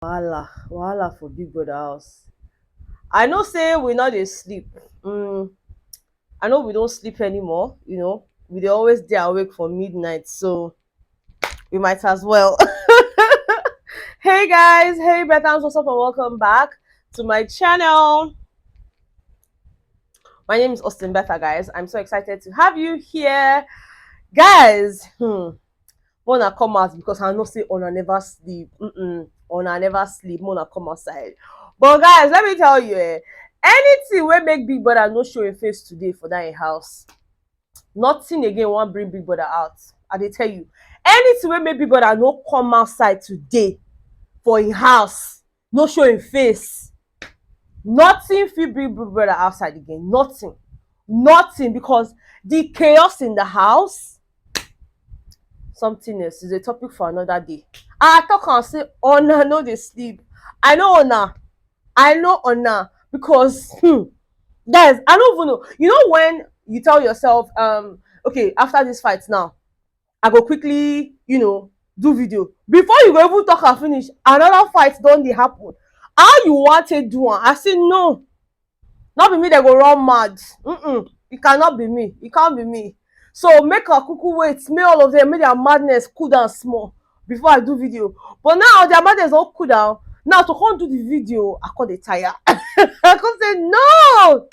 Wahala for Big Brother house. I know say we not dey sleep. I know we don't sleep anymore, We dey always dey awake for midnight, so we might as well. Hey guys, hey Bethans, what's up and welcome back to my channel. My name is Austin Betha, guys. I'm so excited to have you here. Guys, wanna come out because I know say una never sleep. Una never sleep, wanna come outside. But guys, let me tell you, anything wey make Big Brother no show a face today for that house, nothing again wan bring Big Brother out. I dey tell you, anything wey make Big Brother no come outside today for him house, no show him face, nothing fit bring Big Brother outside again. Nothing, because the chaos in the house, something else, is a topic for another day. I talk and say una no dey sleep. I know una because guys, I don't even know. You know when you tell yourself, okay, after this fight now, I go quickly, do video. Before you go even talk and finish, another fight don dey happen. How you want to do am? I say no, not be me they go run mad. It cannot be me. It can't be me. So make a cuckoo wait. Make all of them make their madness cool down small before I do video. But now their madness all cool down. Now to come do the video, I call the tire. I come say no.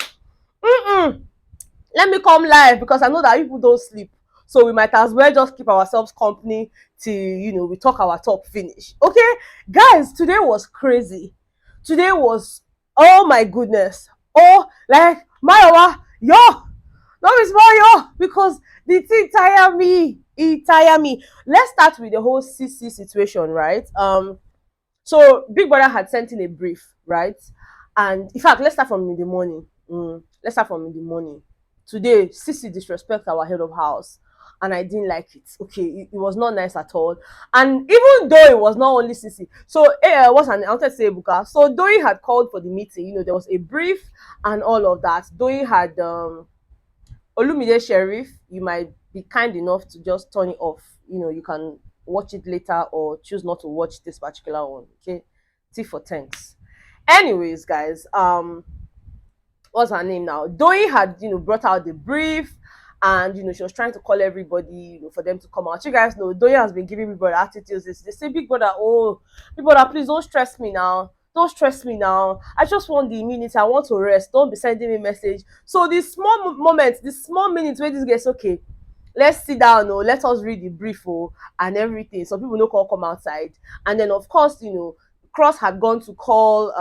Let me come live because I know that people don't sleep. So we might as well just keep ourselves company till we talk our talk finish. Okay, guys, today was crazy. Today was, oh my goodness. Oh, like Mayowa, yo, not be small yo, because the thing tire me. It tire me. Let's start with the whole CeC situation, right? So Big Brother had sent in a brief, right? And in fact, let's start from in the morning. Let's start from in the morning. Today, CeC disrespect our head of house, and I didn't like it. Okay, it was not nice at all. And even though it was not only CeC, so I wanted to say Ebuka. So Doi had called for the meeting. There was a brief and all of that. Doi had Olumide Sheriff. You might be kind enough to just turn it off. You can watch it later or choose not to watch this particular one. Okay, T for thanks. Anyways, guys, what's her name now? Doi had brought out the brief, and she was trying to call everybody for them to come out. You guys know Doi has been giving Big Brother attitudes. They say, Big Brother, oh, Big Brother, please don't stress me now. Don't stress me now. I just want the minutes. I want to rest. Don't be sending me message. So these small moments, these small minutes where this gets okay, let's sit down, let us read the brief, and everything. So people no call come outside. And then of course, Cross had gone to call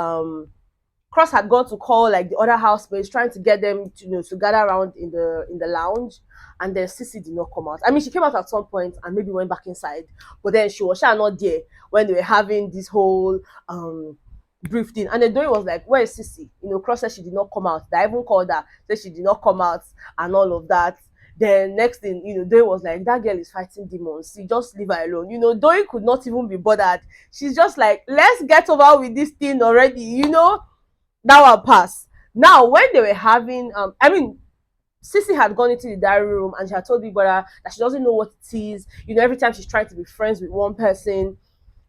like the other housemates, trying to get them to gather around in the lounge, and then CeC did not come out. I mean, she came out at some point and maybe went back inside, but then she was not there when they were having this whole brief thing. And then Doi was like, where is CeC? Cross said she did not come out. I even called her, said she did not come out and all of that. Then next thing, Doi was like, that girl is fighting demons. See, just leave her alone. Doi could not even be bothered. She's just like, let's get over with this thing already, that one pass. Now, when they were having, CeC had gone into the diary room and she had told Big Brother that she doesn't know what it is. Every time she's trying to be friends with one person,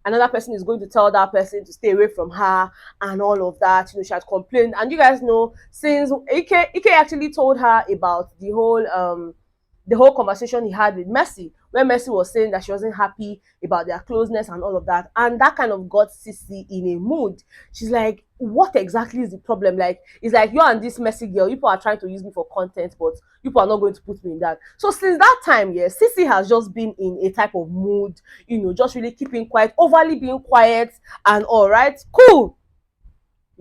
another person is going to tell that person to stay away from her and all of that. She had complained. And you guys know, since Ike actually told her about the whole conversation he had with Mercy, where Mercy was saying that she wasn't happy about their closeness and all of that. And that kind of got CeC in a mood. She's like, what exactly is the problem? Like, it's like, you and this Mercy girl, you people are trying to use me for content, but you people are not going to put me in that. So since that time, CeC has just been in a type of mood, just really keeping quiet, overly being quiet and all right. Cool.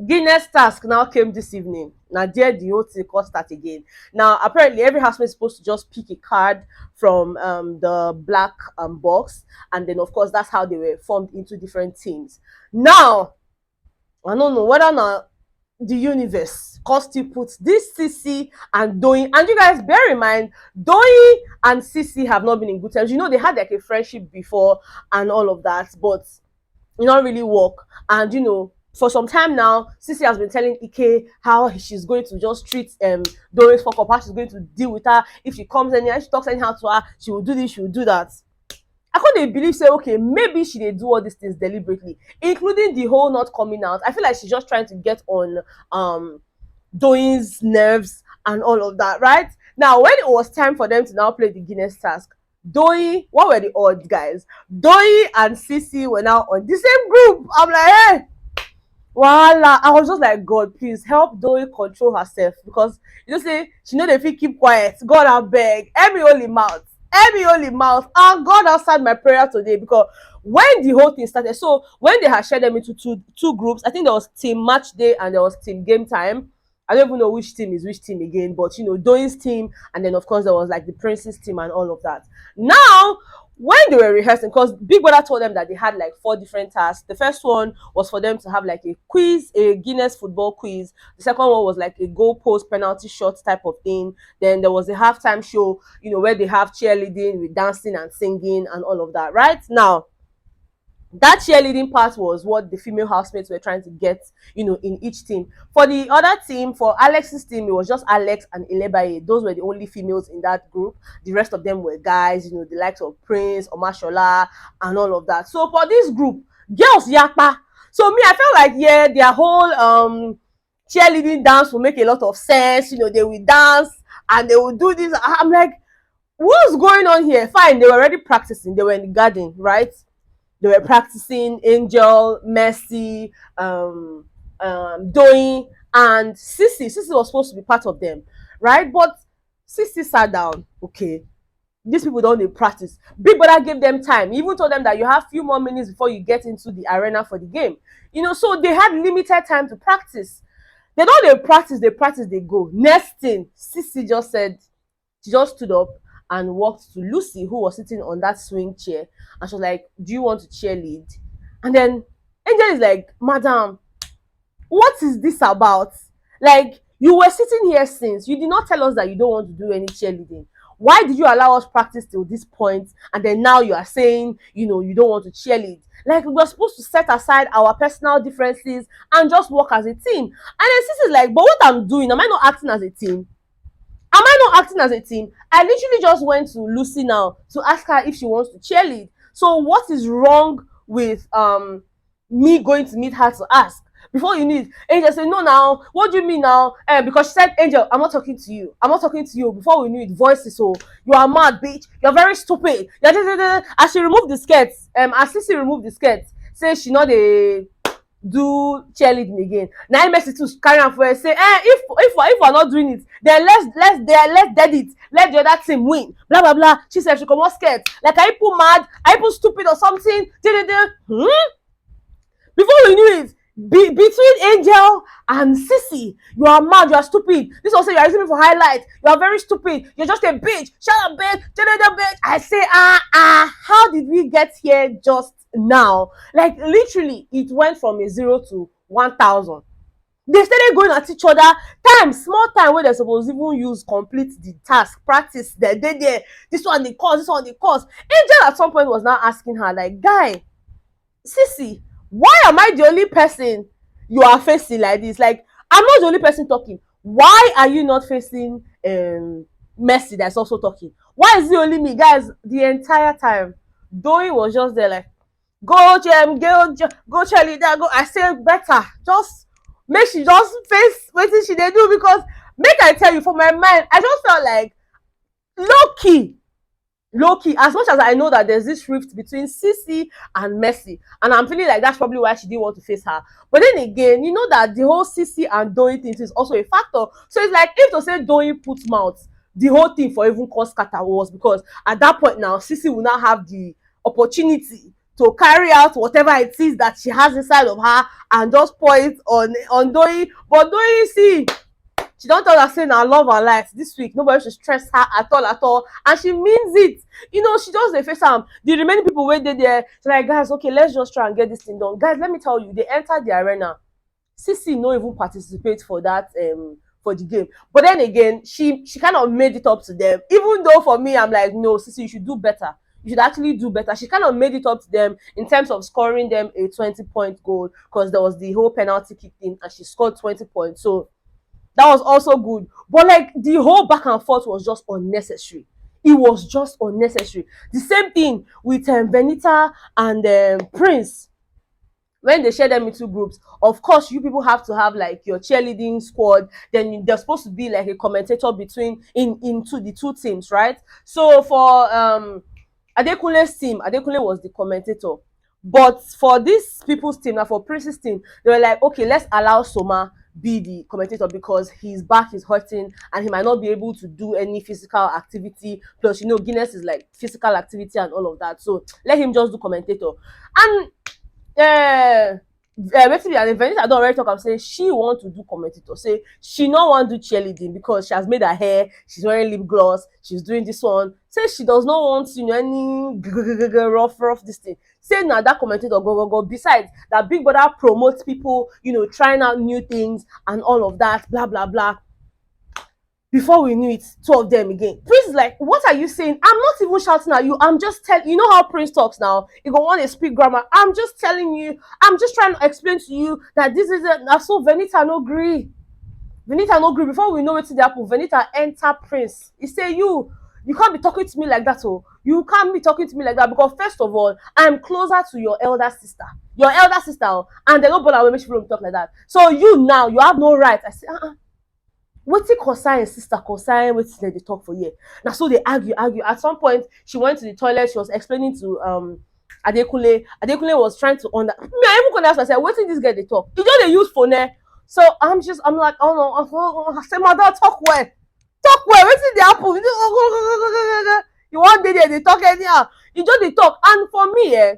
Guinness task now came this evening. Now there the whole thing could start again. Now apparently every housemate is supposed to just pick a card from the black box, and then of course that's how they were formed into different teams. Now I don't know whether now the universe still puts this CeC and Doi, and you guys bear in mind Doi and CeC have not been in good terms. They had like a friendship before and all of that, but it not really work. And for some time now, CeC has been telling Ike how she's going to just treat Doris fuck up, how she's going to deal with her. If she comes in and she talks anyhow to her, she will do this, she will do that. I couldn't believe, say, okay, maybe she did do all these things deliberately, including the whole not coming out. I feel like she's just trying to get on Doyin's nerves and all of that, right? Now, when it was time for them to now play the Guinness task, Doyi, what were the odds, guys? Doyi and CeC were now on the same group. I'm like, hey, voila. I was just like, God, please help Doyi control herself, because you know, say she know if you keep quiet, God, I beg, every holy mouth, and God answered my prayer today, because when the whole thing started, so when they had shared them into two groups, I think there was team match day and there was team game time. I don't even know which team is which team again, but you know, Doyin's team, and then of course there was like the Prince's team and all of that. Now, when they were rehearsing, because Big Brother told them that they had like 4 different tasks. The first one was for them to have like a quiz, a Guinness football quiz. The second one was like a goal post penalty shot type of thing. Then there was a halftime show, you know, where they have cheerleading with dancing and singing and all of that. Right now, that cheerleading part was what the female housemates were trying to get, you know, in each team. For the other team, for Alex's team, it was just Alex and Bbnaija. Those were the only females in that group. The rest of them were guys, you know, the likes of Prince, Omashola, and all of that. So for this group, girls yakpa. So me, I felt like, yeah, their whole cheerleading dance will make a lot of sense. You know, they will dance and they will do this. I'm like, what's going on here? Fine, they were already practicing. They were in the garden, right? They were practicing Angel, Mercy, Doyin, and CeC. CeC was supposed to be part of them, right? But CeC sat down. Okay, these people don't need practice. Big Brother gave them time. He even told them that you have few more minutes before you get into the arena for the game. You know, so they had limited time to practice. They don't they practice, they go. Next thing, CeC just said, she just stood up and walked to Lucy, who was sitting on that swing chair, and she was like, do you want to cheerlead? And then Angel is like, madam, what is this about? Like, you were sitting here since, you did not tell us that you don't want to do any cheerleading. Why did you allow us practice till this point, and then now you are saying, you know, you don't want to cheerlead? Like, we were supposed to set aside our personal differences and just work as a team. And then CeC is like, but what I'm doing, am I not acting as a team? Am I not acting as a team? I literally just went to Lucy now to ask her if she wants to cheerlead. So what is wrong with me going to meet her to ask? Before you need, Angel said, no now, what do you mean now? Because she said, Angel, I'm not talking to you. I'm not talking to you. Before we knew it, voices, so you are mad, bitch. You're very stupid. As she removed the skirts, as CeC removed the skirts, say she not a do cheerleading again. Now Mercy too carry am for her, say, if we're not doing it, then let's dead it. Let the other team win. Blah blah blah. She said she come on scared. Like, are you mad? Are you stupid or something? Before we knew it, between Angel and CeC, you are mad, you are stupid. This one say you are using me for highlight. You are very stupid. You're just a bitch. Shut up, bitch. Bitch. I say, how did we get here just now? Like, literally, it went from a 0 to 1,000. They started going at each other. Small time where they're supposed to even use complete the task, practice. They there. This one they cause. Angel at some point was now asking her, like, guy, CeC, why am I the only person you are facing like this? Like, I'm not the only person talking. Why are you not facing Mercy that's also talking? Why is it only me? Guys, the entire time, Doyi was just there like, go cheerleader, go. I say better. Just make she just face what she they do, because make I tell you, for my mind, I just felt like low key, as much as I know that there's this rift between CeC and Mercy, and I'm feeling like that's probably why she didn't want to face her. But then again, you know that the whole CeC and Doyi thing is also a factor. So it's like, if to say Doyi put mouth, the whole thing for even cause scatter was, because at that point now, CeC will now have the opportunity to carry out whatever it is that she has inside of her and just point on Doyi. But Doyi, see, she don't tell her say na love her life this week. Nobody should stress her at all, and she means it. You know, she just dey face am. The remaining people wey dey there, she's like, guys, okay, let's just try and get this thing done. Guys, let me tell you, they entered the arena. CeC no even participate for that for the game. But then again, she kind of made it up to them. Even though for me, I'm like, no, CeC, you should do better. You should actually do better. She kind of made it up to them in terms of scoring them a 20-point goal, because there was the whole penalty kick in and she scored 20 points. So that was also good. But like, the whole back and forth was just unnecessary. It was just unnecessary. The same thing with Venita and Prince. When they share them into groups, of course you people have to have like your cheerleading squad. Then there's supposed to be like a commentator between into the two teams, right? So for Adekunle's team, Adekunle was the commentator. But for this people's team, now for Prince's team, they were like, okay, let's allow Soma be the commentator because his back is hurting and he might not be able to do any physical activity. Plus, you know, Guinness is like physical activity and all of that. So let him just do commentator. And basically, and Venita don already talk am say she want to do commentator, say she no wan do cheerleading because she has made her hair, she's wearing lip gloss, she's doing this one, say she does not want, you know, any rough this thing, say na that commentator go. Besides that, Big Brother promotes people, you know, trying out new things and all of that, blah blah blah. Before we knew it, two of them again. Prince is like, what are you saying? I'm not even shouting at you. I'm just telling you. Know how Prince talks now? You go want to speak grammar. I'm just telling you. I'm just trying to explain to you that this is it. Now, so Venita no agree. Venita no agree. Before we know it, the apple, Venita enter Prince. He say, you can't be talking to me like that. Oh, you can't be talking to me like that because first of all, I'm closer to your elder sister. Your elder sister, and they don't bother when she talk like that. So you now, you have no right. I say, wetin concern sister concern wetin dem dey talk for here. Na so they argue. At some point she went to the toilet, she was explaining to Adekunle was trying to me I even come ask myself wetin dis girl dey talk, e just dey use phone. So I'm like, oh no, I say madam talk well wetin dey happen. You wan dey there dey talk anyhow, you just dey talk. And for me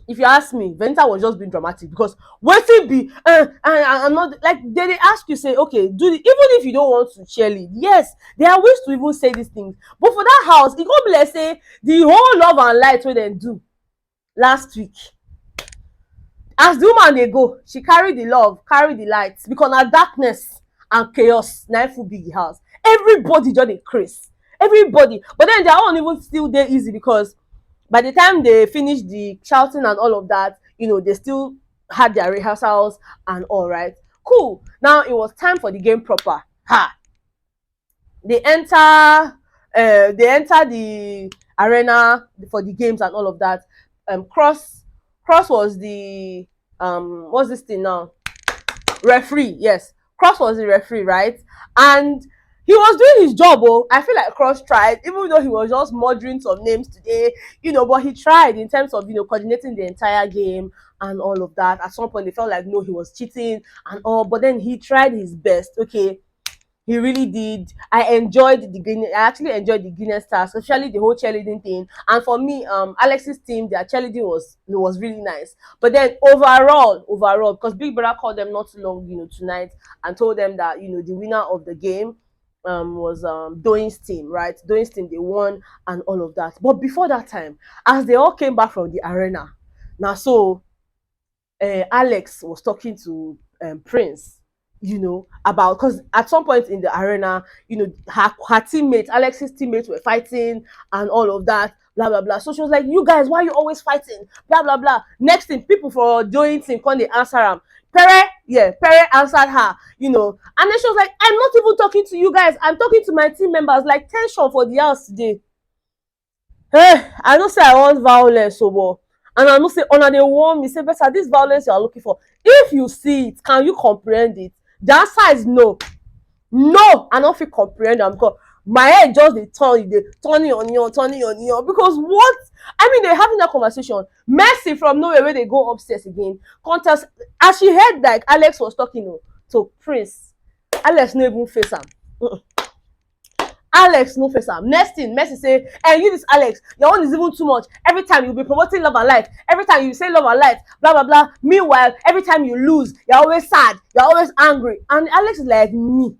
if you ask me, Venita was just being dramatic because wetin be I'm not like they ask you say okay do the, even if you don't want to cheerlead, yes there are ways to even say these things, but for that house e go be like say the whole love and light wey dem do last week, as the woman dey go she carry the love carry the light because na darkness and chaos na full big house. Everybody just dey craze, everybody, but then their own even still dey easy because by the time they finished the shouting and all of that, you know, they still had their rehearsals and all, right? Cool. Now it was time for the game proper. They enter the arena for the games and all of that. Cross was the what's this thing now? Referee, yes. Cross was the referee, right? And he was doing his job. Oh, I feel like Cross tried, even though he was just murdering some names today, you know, but he tried in terms of, you know, coordinating the entire game and all of that. At some point, they felt like, no, he was cheating and all, but then he tried his best. Okay, he really did. I actually enjoyed the Guinness task, especially the whole cheerleading thing. And for me, Alex's team, their cheerleading was really nice. But then overall, because Big Brother called them not too long, you know, tonight, and told them that, you know, the winner of the game was Doyin's team, right? Doyin's team, they won and all of that. But before that time, as they all came back from the arena, now so Alex was talking to Prince, you know, about, because at some point in the arena, you know, her teammates, Alex's teammates were fighting and all of that, blah blah blah. So she was like, you guys, why are you always fighting, blah blah blah. Next thing, people for Doyin's team come, they answer him. Pere answered her, you know, and then she was like, I'm not even talking to you guys, I'm talking to my team members. Like, tension for the house today. Hey, I don't say I want violence, so and I don't say honor they warn me, say better this violence you are looking for. If you see it, can you comprehend it? The answer is no. I don't feel comprehend them because my head just they turning on you because what? I mean, they're having that conversation. Mercy from nowhere where they go upstairs again. Contest as she heard like Alex was talking to Prince. Alex no even face him. Alex no face am. Next thing, Mercy say, "Hey, you this Alex, your one is even too much. Every time you be promoting love and light, every time you say love and light, blah blah blah. Meanwhile, every time you lose, you're always sad, you're always angry." And Alex is like, me,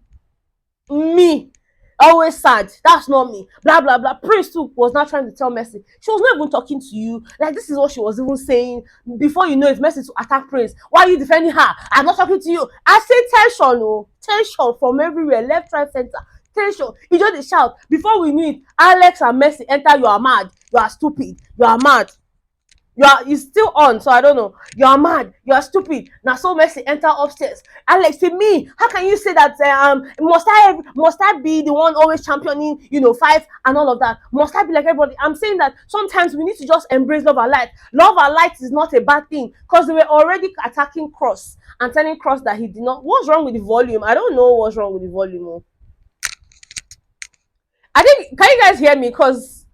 always sad. That's not me. Blah blah blah. Prince too was not trying to tell Mercy. She was not even talking to you. Like, this is what she was even saying. Before you know it, Mercy to attack Prince. Why are you defending her? I'm not talking to you. I say tension from everywhere, left, right, center. Tension. He just dey shout. Before we knew it, Alex and Mercy enter. You are mad. You are stupid. You are mad. You still on, so I don't know. You are mad, you are stupid. Now so Mercy enter upstairs. Alex say, me, how can you say that must I be the one always championing, fight and all of that? Must I be like everybody? I'm saying that sometimes we need to just embrace love and light. Love and light is not a bad thing, because they were already attacking Cross and telling Cross that he did not. What's wrong with the volume? I don't know what's wrong with the volume. Oh. I think, can you guys hear me? Because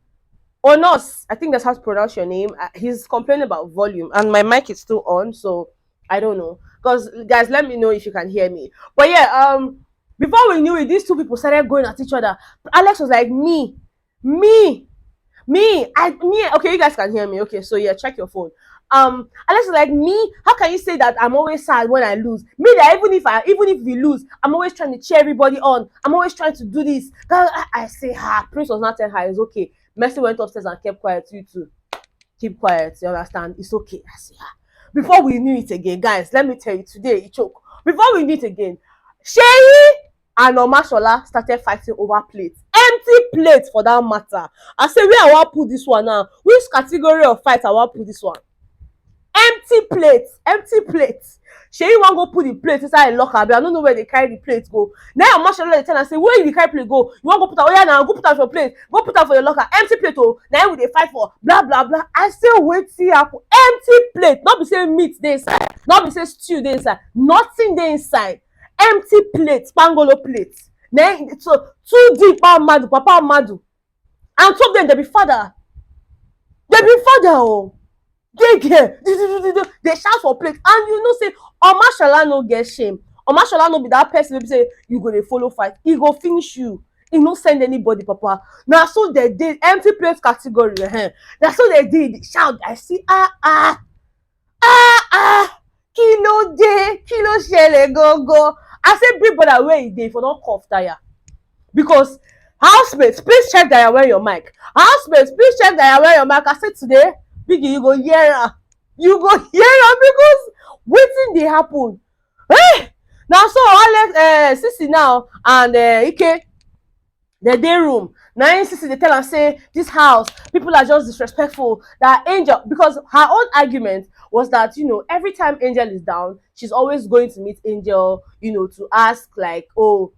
Onos, I think that's how to pronounce your name. He's complaining about volume, and my mic is still on, so I don't know. Because guys, let me know if you can hear me. But yeah, before we knew it, these two people started going at each other. Alex was like, me, me. Okay, you guys can hear me. Okay, so yeah, check your phone. Alex was like, me, how can you say that I'm always sad when I lose? Me, that even if we lose, I'm always trying to cheer everybody on. I'm always trying to do this. I say, Prince was not telling her it's okay. Mercy went upstairs and kept quiet. You too, keep quiet. You understand? It's okay. I say, before we knew it again, guys, let me tell you, today it choke. Before we knew it again, Sherry and Omashola started fighting over plates. Empty plates for that matter. I say, where I want put this one now? Which category of fight I want put this one? Empty plates. Shey wan go put the plate inside a locker, but I don't know where they carry the plate go. Now Omashola dey tell am say, where you carry plate go? You wan go put am? Oh yeah, now go put am for plate. Go put am for your locker. Empty plate oh. Now we dey fight for blah blah blah. I still wait see happen. Empty plate. Not be say meat dey inside. Not be say stew dey inside. Nothing dey inside. Empty plate, pangolo plate. Then so two deep madu, papa madu. And two of them dey be father. Dey be father oh. Dey there, dey shout for plate, and you know say Omashola no get shame. Omashola no be that person wey be say you go dey follow fight. He go finish you. He no send anybody, papa. Na so they dey empty plate category. Na so they dey shout. I see kí ló dé, kí ló ṣẹlẹ̀ gangan. I say Big Brother where he dey for don cough tire, because housemates, please check that you're wearing your mic. Housemates, please check that you're wearing your mic. I said today, Biggie, you go hear am. You go hear am, because wetin dey happen? Na so Alex, CeC now and Ike, the day room. Now CeC dey tell am say this house, people are just disrespectful. That Angel, because her own argument was that every time Angel is down, she's always going to meet Angel, to ask like, oh,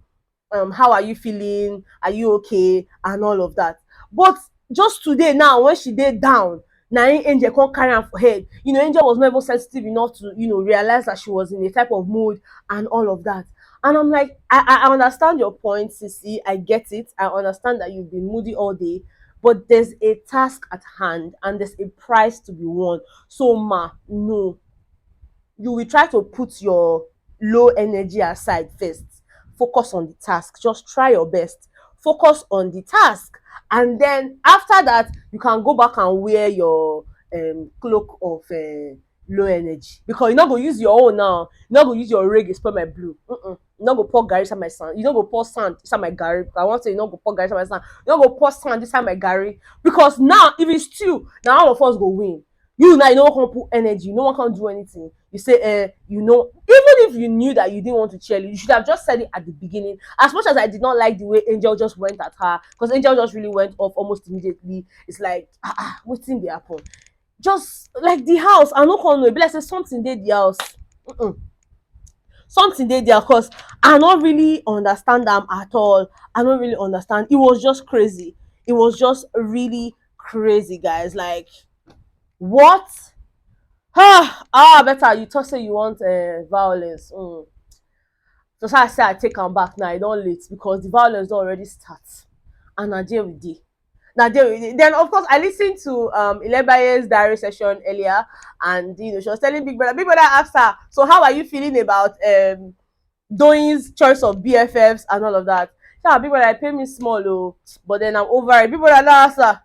how are you feeling? Are you okay? And all of that. But just today now, when she dey down, now Angel can't carry am for head. Angel was not even sensitive enough to realize that she was in a type of mood and all of that. And I'm like, I understand your point, CeC. I get it. I understand that you've been moody all day, but there's a task at hand and there's a prize to be won. So no, you will try to put your low energy aside first. Focus on the task. Just try your best. Focus on the task, and then after that, you can go back and wear your cloak of low energy, because you're not going to use your own now. You're not going to use your reggae spoil my blue. You're not going to pour Gary inside my sand. You're not going to pour sand inside my Gary. I want to say you're not going to pour Gary inside my sand. You're not going to pour sand inside my Gary, because now if it's two, now all of us go win. You now, you no one can put energy, no one can do anything. You say, even if you knew that you didn't want to cheer, you should have just said it at the beginning. As much as I did not like the way Angel just went at her, because Angel just really went off almost immediately. It's like, what's in the happen? Just like the house, I no can know. Be like say something did the house. Something did there, because I don't really understand them at all. I don't really understand. It was just crazy. It was just really crazy, guys. Like, what? Better you talk say you want violence. So I say I take am back now. I don't late, because the violence don already start, and na there we dey. Then of course I listened to Ilebaye's diary session earlier, and she was telling Big Brother. Big Brother asked her, so how are you feeling about Doyin's choice of BFFs and all of that? Yeah, Big Brother, I pay me small, but then I'm over it. Big Brother now ask her,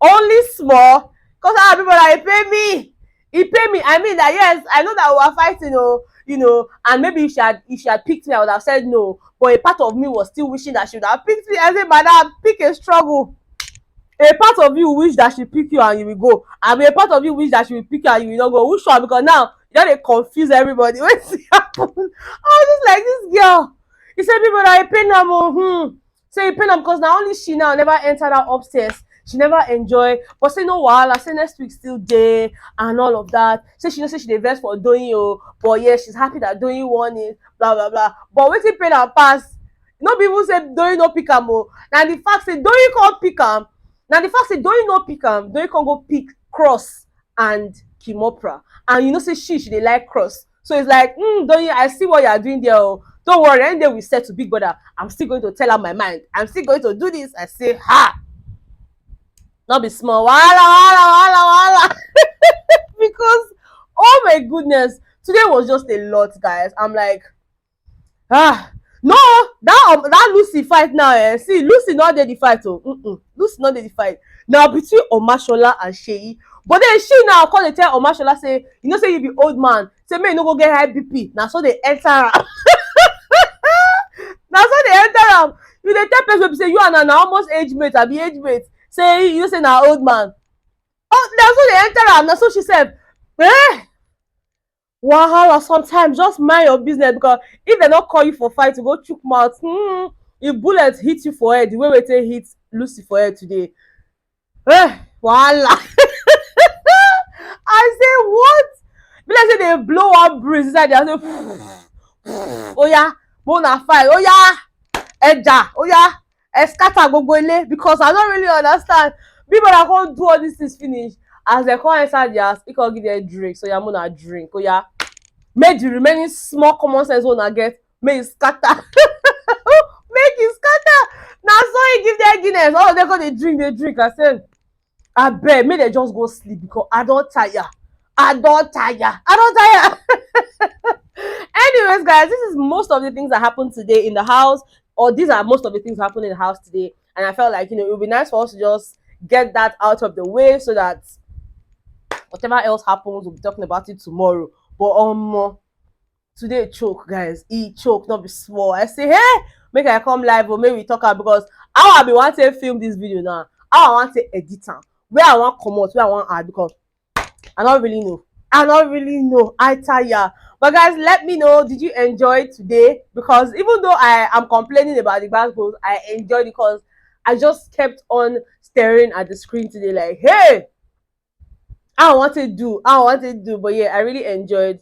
only small? Because Big Brother, he pay me. I mean that, yes, I know that we were fighting, and maybe if she had picked me, I would have said no. But a part of me was still wishing that she would have picked me. I said, madam, pick a struggle. A part of you wish that she pick you and you will go. I mean, a part of you wish that she will pick you and you will not go. Which one? Because now you know they confuse everybody. What's happen? I was just like, this girl. He said, people that I pay them. Say he pay them because now only she now never entered that upstairs she never enjoy, but say no wahala, say next week still day and all of that. Say she know say she dey vex for doing you, but yeah, she's happy that doing won it, blah blah blah. But wetin pain am pass, no be even say doing no pick am o, na the fact say doing come pick am, na the fact say doing no pick am, doing come go pick Cross and Kimopra, and you know say she dey like Cross, so it's like doing, I see what you are doing there o. Don't worry, any day we set to Big Brother, I'm still going to tell her my mind. I'm still going to do this. I say, ha! Not be small. Wahala. Because, oh my goodness, today was just a lot, guys. I'm like, no, that Lucy fight now, see, Lucy not dey the fight, oh. Lucy not dey the fight. Now between Omashola and Seyi. But then she now come dey tell Omashola say, you know say you be old man, say make you no go get high BP. Now so they enter am. Na so dey enter am. You dey tell person say you and na almost age mate, abi age mate, say you know say na old man. Oh, na so dey enter am. Na so she said, wahala, sometimes just mind your business, because if dem no call you for fight to go chook mouth, if bullet hit you for head the way we take hit Lucy for head today, wahala. I say what? Be like say dey blow one breeze inside there, say oya mo na fight, oya ẹja, oya ẹ scatter gbogbo ilé, because I don't really understand. People that come do all these things finish, as they come inside their house, e come give them drink, so oya mo na drink, oya make the remaining small common sense wey una get, make e scatter. Make e scatter. Na so e give them Guinness, all of them come dey drink. I say abeg make dem just go sleep, because I don tire. Anyways, guys, this is most of the things that happened today in the house, or these are most of the things happening in the house today, and I felt like, you know, it would be nice for us to just get that out of the way, so that whatever else happens, we'll be talking about it tomorrow. But today choke, guys, choke, not be small. I say, hey, make I come live, or maybe we talk about, because how I be want to film this video now, how I want to edit am, where I want come out, where I want add, because I don't really know. I tire. But guys, let me know, did you enjoy today? Because even though I am complaining about the basketball, I enjoyed it, because I just kept on staring at the screen today like, hey, I want to do. But yeah, I really enjoyed.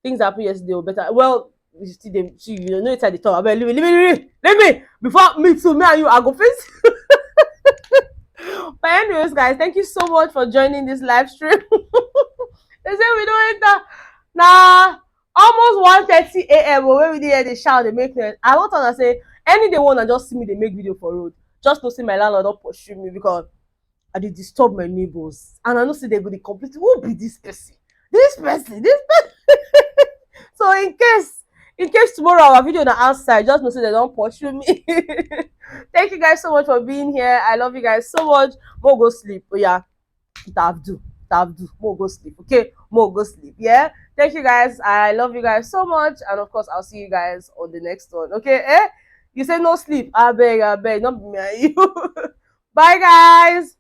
Things happened yesterday were better. Well, you know it's at the top. Leave me. Before me too, me and you, I go face. But anyways, guys, thank you so much for joining this live stream. They say we don't enter. Nah, almost 1:30 a.m. when we dey hear the shout, they make noise. I want to say, any day wanna just see me, they make video for road. Just to see my landlord don't pursue me, because I did disturb my neighbors. And I know see they go to complete. Who be this person? This person. So in case tomorrow our video on the outside, just know so they don't pursue me. Thank you guys so much for being here. I love you guys so much. More go sleep. Oh yeah, have do. More go sleep. Okay, more go sleep. Yeah. Thank you guys. I love you guys so much, and of course I'll see you guys on the next one. Okay. You say no sleep. I beg. Not me and you. Bye guys.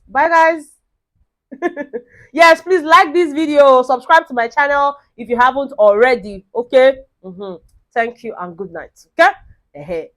Bye guys. Yes, please like this video, subscribe to my channel if you haven't already. Okay. Thank you and good night. Okay.